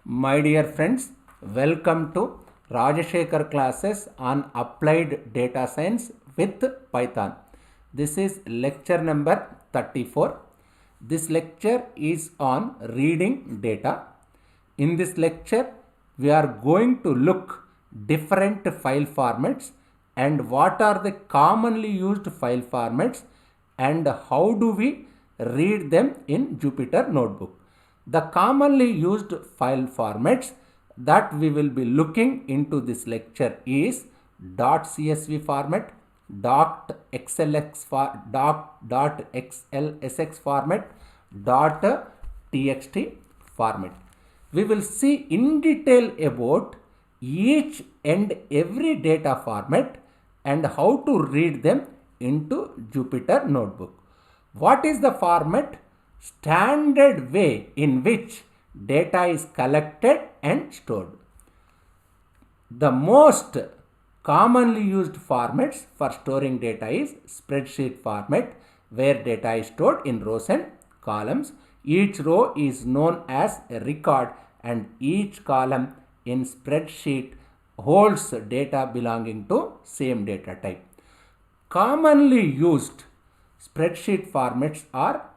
My dear friends, welcome to Rajashekar classes on applied data science with Python. This is lecture number 34. This lecture is on reading data. In this lecture, we are going to look different file formats and what are the commonly used file formats and how do we read them in Jupyter Notebook. The commonly used file formats that we will be looking into this lecture is .csv format, .xlsx format, .txt format. We will see in detail about each and every data format and how to read them into Jupyter Notebook. What is the format? Standard way in which data is collected and stored. The most commonly used formats for storing data is spreadsheet format, where data is stored in rows and columns. Each row is known as a record and each column in spreadsheet holds data belonging to same data type. Commonly used spreadsheet formats are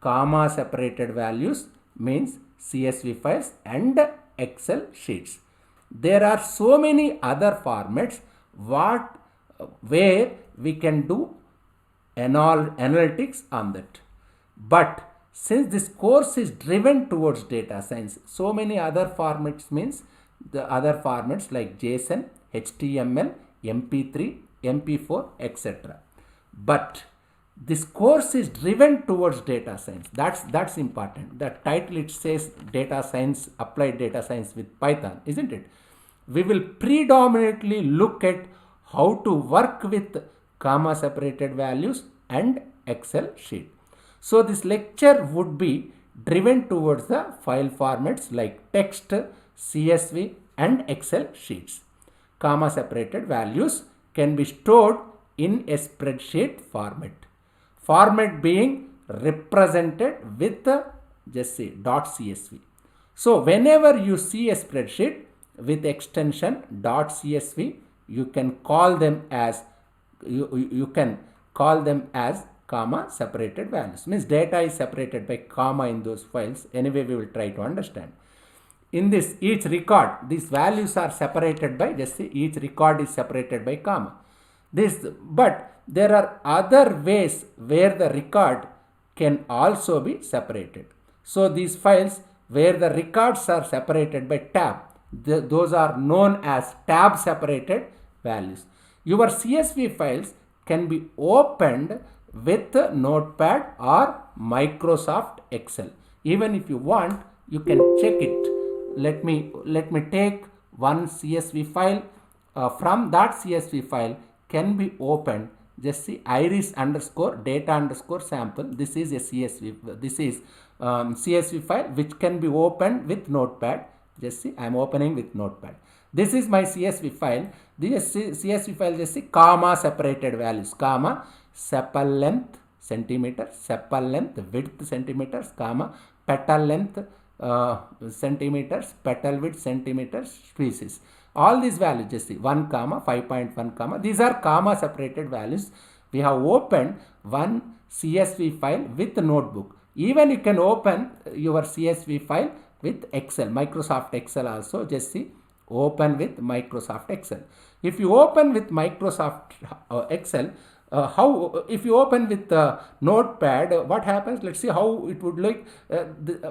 comma separated values, means CSV files and Excel sheets. There are so many other formats where we can do analytics on that. But since this course is driven towards data science, so many other formats means the other formats like JSON, HTML, MP3, MP4, etc. But this course is driven towards data science. That's important. The title it says data science, applied data science with Python, isn't it? We will predominantly look at how to work with comma separated values and Excel sheet. So this lecture would be driven towards the file formats like text, CSV and Excel sheets. Comma separated values can be stored in a spreadsheet format. Format being represented with just say .csv. So whenever you see a spreadsheet with extension .csv, you can call them as comma separated values. Means data is separated by comma in those files. Anyway, we will try to understand. In this each record, these values are separated by just say each record is separated by comma. But there are other ways where the record can also be separated. So these files where the records are separated by tab, those are known as tab separated values. Your CSV files can be opened with Notepad or Microsoft Excel. Even if you want, you can check it. Let me take one CSV file. From that CSV file can be opened. Just see iris underscore data underscore sample. This is a CSV. This is CSV file which can be opened with Notepad. Just see, I am opening with Notepad. This is my CSV file. This CSV file, just see comma separated values. Comma sepal length centimeters, sepal length width centimeters, comma petal length centimeters, petal width centimeters, species. All these values, just see 1 comma 5.1 comma, these are comma separated values. We have opened one CSV file with Notebook. Even you can open your CSV file with Excel, Microsoft Excel also. Just see, open with Microsoft Excel. If you open with Microsoft Excel, if you open with Notepad, what happens? Let's see how it would look.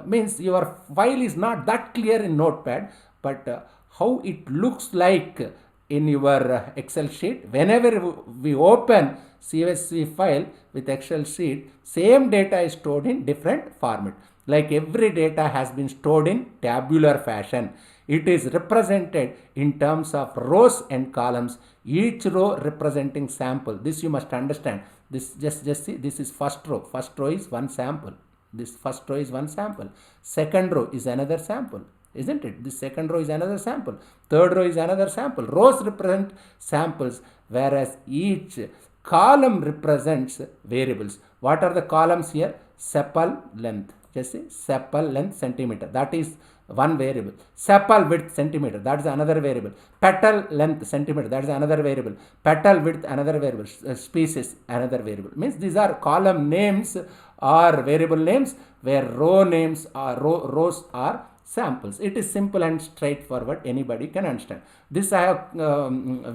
Means your file is not that clear in Notepad, but how it looks like in your Excel sheet. Whenever we open CSV file with Excel sheet, same data is stored in different format. Like every data has been stored in tabular fashion. It is represented in terms of rows and columns, each row representing sample. This you must understand. This just see, this is first row. First row is one sample. This first row is one sample. Second row is another sample, isn't it? This second row is another sample. Third row is another sample. Rows represent samples, whereas each column represents variables. What are the columns here? Sepal length. Just say sepal length centimeter. That is one variable. Sepal width centimeter, that is another variable. Petal length centimeter, that is another variable. Petal width another variable. Species another variable. Means these are column names or variable names, where row names or rows are samples. It is simple and straightforward, anybody can understand. This I have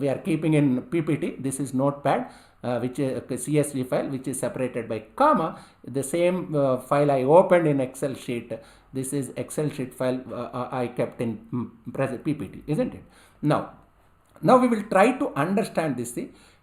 we are keeping in PPT. This is notepad, which is a CSV file which is separated by comma. The same file I opened in Excel sheet. This is Excel sheet file I kept in PPT, isn't it? Now we will try to understand this.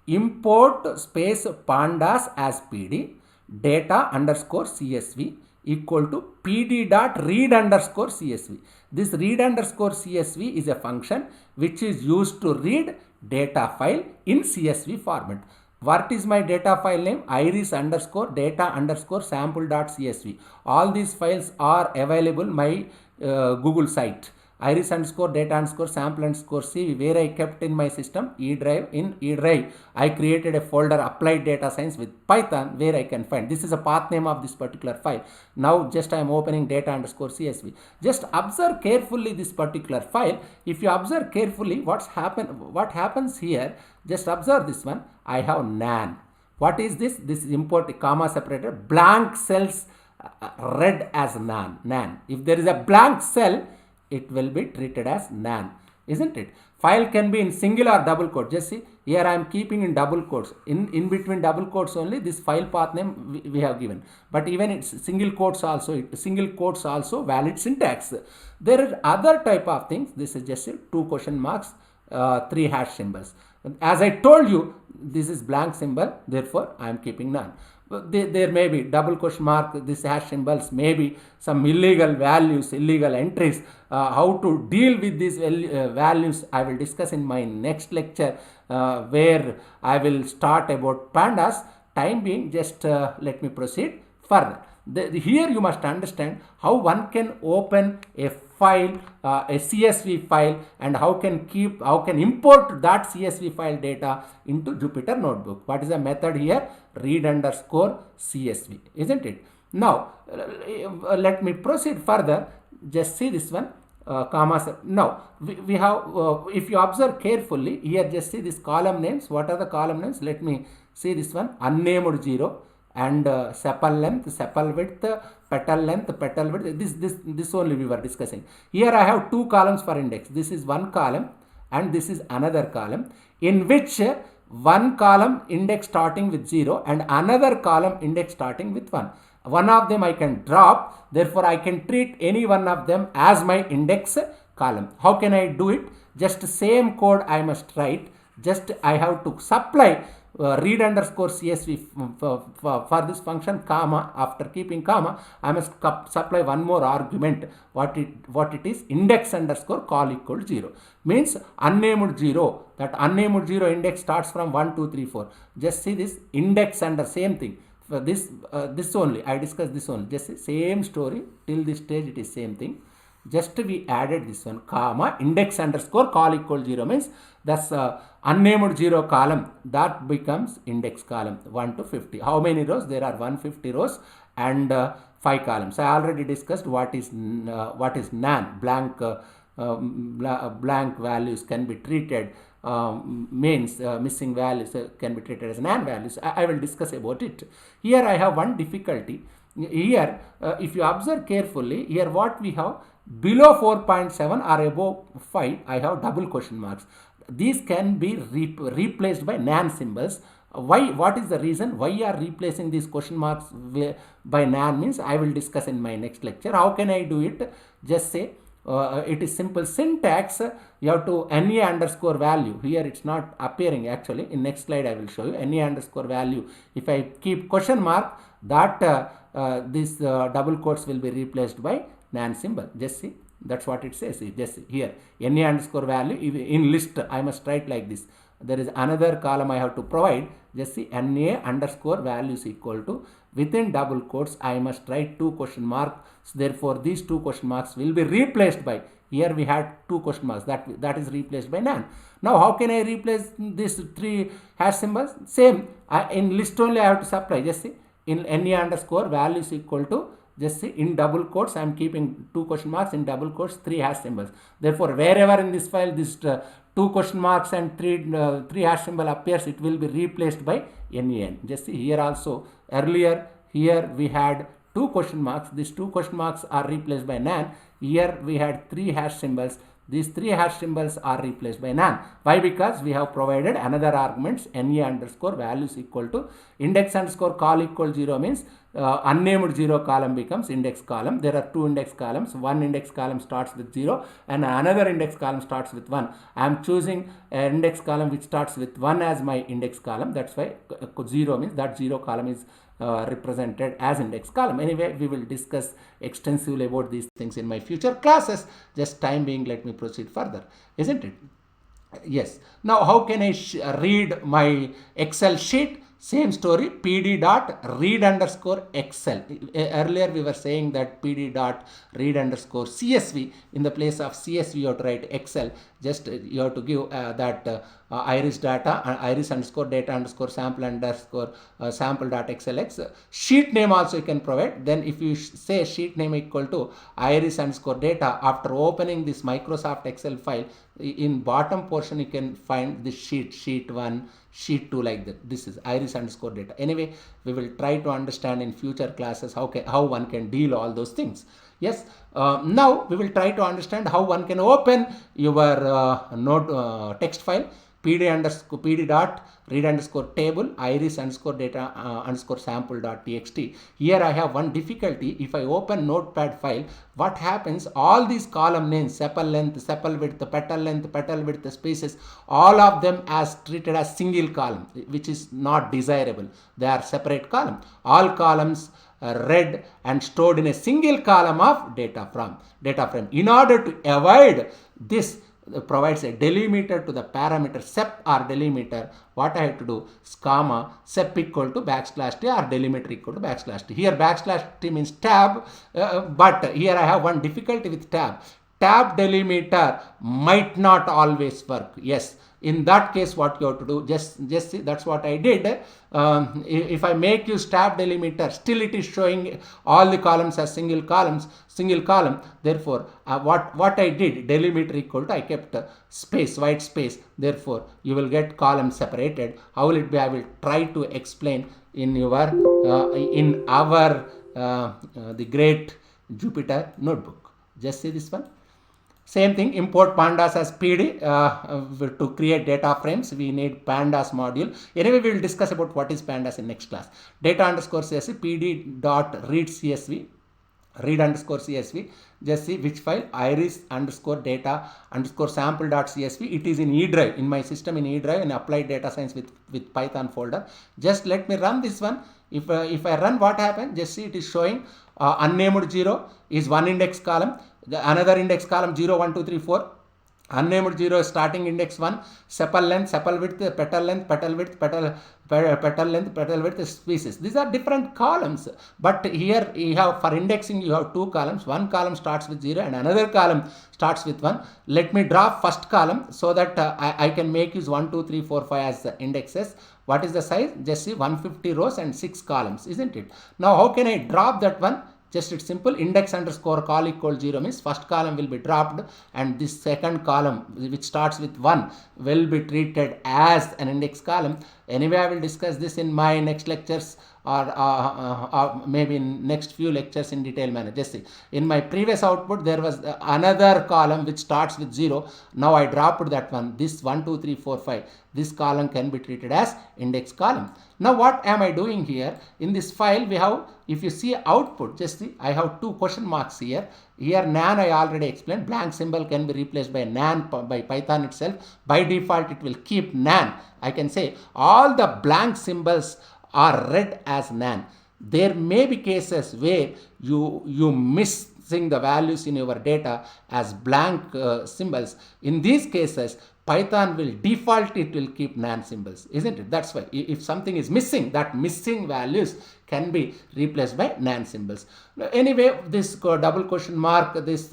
Import space pandas as PD data underscore CSV equal to PD dot read underscore CSV. This read underscore CSV is a function which is used to read data file in CSV format. What is my data file name? Iris underscore data underscore sample dot CSV. All these files are available my Google site. Iris underscore data underscore sample underscore CV, where I kept in my system E drive. In E drive, I created a folder applied data science with Python, where I can find. This is a path name of this particular file. Now just I am opening data underscore CSV. Just observe carefully this particular file. If you observe carefully what happens here, just observe this one. I have nan. What is this? This is import comma separated blank cells read as nan. If there is a blank cell, it will be treated as nan, isn't it? File can be in single or double quote. Just see here I am keeping in double quotes. In between double quotes only this file path name we have given. But even it's single quotes also valid syntax. There is other type of things. This is just 2 question marks, 3 hash symbols. As I told you, this is blank symbol, therefore I am keeping none. There may be double question mark, this hash symbols, maybe some illegal values, illegal entries. How to deal with these values I will discuss in my next lecture, where I will start about pandas. Time being, just let me proceed further. Here you must understand how one can open a file, a CSV file, and how can import that CSV file data into Jupyter Notebook. What is the method here? Read underscore CSV, isn't it? Now let me proceed further. Just see this one. Now we have, if you observe carefully here, just see this column names. What are the column names? Let me see this one. Unnamed 0 and sepal length, sepal width, petal length, petal width. This only we were discussing. Here I have 2 columns for index. This is one column and this is another column, in which one column index starting with 0 and another column index starting with 1. One of them I can drop, therefore I can treat any one of them as my index column. How can I do it? Just same code I must write. Just I have to supply read underscore CSV for this function, comma. After keeping comma, I must supply one more argument. What it is? Index underscore call equal 0. Means unnamed 0. That unnamed 0 index starts from 1, 2, 3, 4. Just see this index under same thing. For this only I discussed this only. Just same story till this stage. It is same thing. Just we added this one, comma, index underscore call equal 0, means that's unnamed 0 column, that becomes index column 1 to 50. How many rows? There are 150 rows and 5 columns. I already discussed what is nan. Blank values can be treated, means missing values can be treated as nan values. I will discuss about it. Here I have one difficulty. Here if you observe carefully, here what we have, below 4.7 or above 5, I have double question marks. These can be replaced by nan symbols. Why? What is the reason? Why are replacing these question marks by nan means I will discuss in my next lecture. How can I do it? Just say it is simple syntax. You have to NA underscore value. Here it's not appearing actually. In next slide I will show you NA underscore value. If I keep question mark, that this double quotes will be replaced by nan symbol. Just see, that's what it says. Just see here, NA underscore value in list I must write like this. There is another column I have to provide. Just see, NA underscore values equal to, within double quotes I must write 2 question marks. Therefore these 2 question marks will be replaced by, here we had 2 question marks, that is replaced by nan. Now how can I replace these 3 hash symbols? Same, in list only I have to supply. Just see, in NA underscore values equal to just see in double quotes I am keeping 2 question marks, in double quotes 3 hash symbols. Therefore wherever in this file this 2 question marks and 3 hash symbol appears, it will be replaced by NaN. Just see here also, earlier here we had 2 question marks, these 2 question marks are replaced by NaN. Here we had 3 hash symbols, these 3 hash symbols are replaced by NaN. Why? Because we have provided another arguments Na underscore values equal to index underscore call equal 0 means unnamed 0 column becomes index column. There are 2 index columns, one index column starts with 0 and another index column starts with 1. I am choosing an index column which starts with 1 as my index column. That's why 0 means that 0 column is represented as index column. Anyway, we will discuss extensively about these things in my future classes. Just time being, let me proceed further, isn't it? Yes. Now how can I read my Excel sheet? Same story, pd dot read underscore Excel. Earlier we were saying that pd dot read underscore CSV. In the place of CSV you have to write Excel. Just you have to give that iris data, iris underscore data underscore sample underscore sample dot xlx. Sheet name also you can provide. Then if you say sheet name equal to iris underscore data, after opening this Microsoft Excel file, in bottom portion you can find this sheet 1, sheet 2 like that. This is iris underscore data. Anyway, we will try to understand in future classes how one can deal all those things. Yes, now we will try to understand how one can open your node text file. pd dot read underscore table iris underscore data underscore sample dot txt. Here I have one difficulty. If I open notepad file, what happens, all these column names, sepal length, sepal width, petal width, spaces, all of them as treated as single column, which is not desirable. They are separate column. All columns read and stored in a single column of data frame. In order to avoid this, provides a delimiter to the parameter sep or delimiter. What I have to do, comma sep equal to backslash t or delimiter equal to backslash t. Here backslash t means tab, but here I have one difficulty with tab. Tab delimiter might not always work. Yes, in that case what you have to do, just see, that's what I did. If I make use tab delimiter, still it is showing all the columns as single column. Therefore what I did, delimiter equal to, I kept space, white space. Therefore you will get columns separated. How will it be? I will try to explain in your in our the great Jupyter notebook. Just see this one. Same thing, import pandas as pd. To create data frames we need pandas module. Anyway, we will discuss about what is pandas in next class. Data underscore csv pd dot read csv, read underscore csv. Just see which file, iris underscore data underscore sample dot csv. It is in E drive, in my system in E drive, in applied data science with Python folder. Just let me run this one. If I run, what happens? Just see, it is showing unnamed 0 is one index column, another index column 0, 1, 2, 3, 4. Unnamed 0 is starting index 1, sepal length, sepal width, petal length, petal width, petal length, petal width, species. These are different columns, but here you have, for indexing you have 2 columns. One column starts with 0 and another column starts with 1. Let me draw first column so that I can make use 1, 2, 3, 4, 5 as the indexes. What is the size? Just see, 150 rows and 6 columns, isn't it? Now how can I drop that one? Just it's simple, index underscore call equal 0 means first column will be dropped and this second column which starts with 1 will be treated as an index column. Anyway, I will discuss this in my next lectures or maybe in next few lectures in detail manner. Just see, in my previous output there was another column which starts with 0. Now I dropped that one. This 1, 2, 3, 4, 5. This column can be treated as index column. Now what am I doing here? In this file we have, if you see output, just see, I have 2 question marks here. Here NaN I already explained. Blank symbol can be replaced by NaN by Python itself. By default it will keep NaN. I can say all the blank symbols are read as NaN. There may be cases where you missing the values in your data as blank symbols. In these cases Python will default, it will keep NaN symbols, isn't it? That's why if something is missing, that missing values can be replaced by NaN symbols. Anyway, this double question mark, this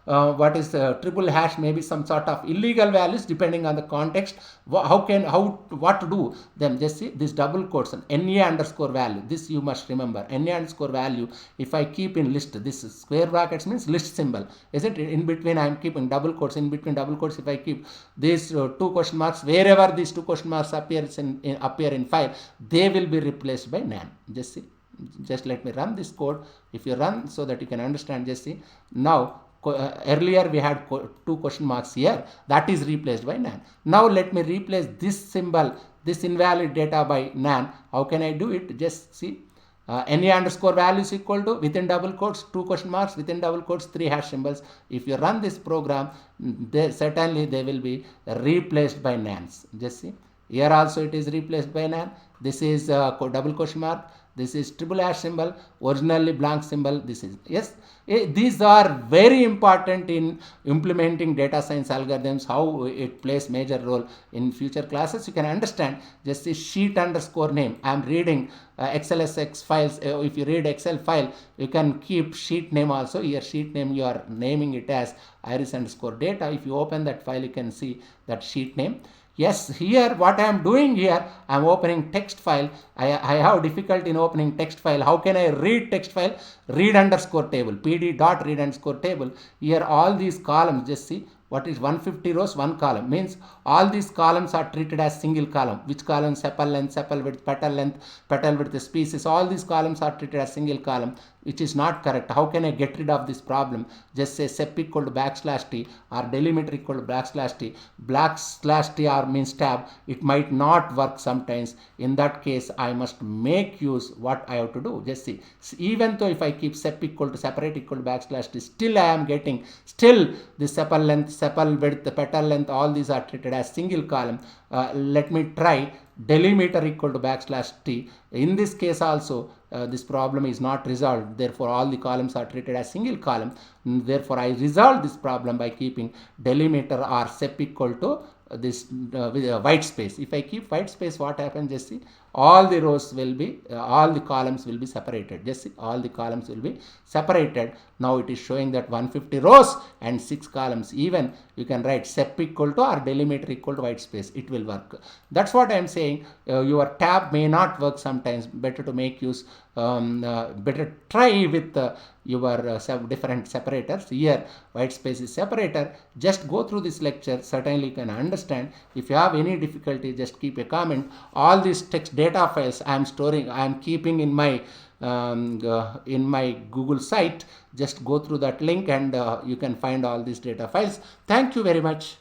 what is triple hash, maybe some sort of illegal values depending on the context. What to do them? Just see this double quotes and NA underscore value. This you must remember. NA underscore value, if I keep in list, this square brackets means list symbol, isn't it? In between I am keeping double quotes. In between double quotes, if I keep these two question marks, wherever these two question marks appear in file, they will be replaced by NaN. Just see. Just let me run this code. If you run so that you can understand, just see. Now earlier we had two question marks here, that is replaced by NaN. Now let me replace this symbol, this invalid data by NaN. How can I do it? Just see. NA underscore value is equal to, within double quotes, two question marks, within double quotes, three hash symbols. If you run this program, certainly they will be replaced by NaNs. Just see. Here also it is replaced by NaN. This is double question mark. This is triple hash symbol, originally blank symbol. This is, yes, these are very important in implementing data science algorithms, how it plays major role in future classes. You can understand. Just see sheet underscore name. I am reading XLSX files. If you read Excel file, you can keep sheet name also. Here sheet name, you are naming it as iris underscore data. If you open that file, you can see that sheet name. Yes, here what I am doing here, I am opening text file. I have difficulty in opening text file. How can I read text file? Read underscore table, pd dot read underscore table. Here all these columns, just see what is 150 rows, one column, means all these columns are treated as single column. Which column? Sepal length, sepal width, petal length, petal width, species. All these columns are treated as single column, which is not correct. How can I get rid of this problem? Just say sep equal to \t or delimiter equal to \t. \t or means tab. It might not work sometimes. In that case, I must make use what I have to do. Just see. Even though if I keep sep equal to separate equal to \t, still I am getting, still the sepal length, sepal width, the petal length, all these are treated as single column. Let me try delimiter equal to \t. In this case also, this problem is not resolved. Therefore, all the columns are treated as single column. Therefore, I resolve this problem by keeping delimiter or sep equal to this with a white space. If I keep white space, what happens? Just see, all the rows will be, all the columns will be separated. Just see, all the columns will be separated. Now it is showing that 150 rows and 6 columns. Even you can write sep equal to or delimiter equal to white space. It will work. That's what I am saying. Your tab may not work sometimes. Better to make use. Better try with your different separators. Here white space is separator. Just go through this lecture. Certainly you can understand. If you have any difficulty, just keep a comment. All these text data files I am storing, I am keeping in my Google site. Just go through that link and you can find all these data files. Thank you very much.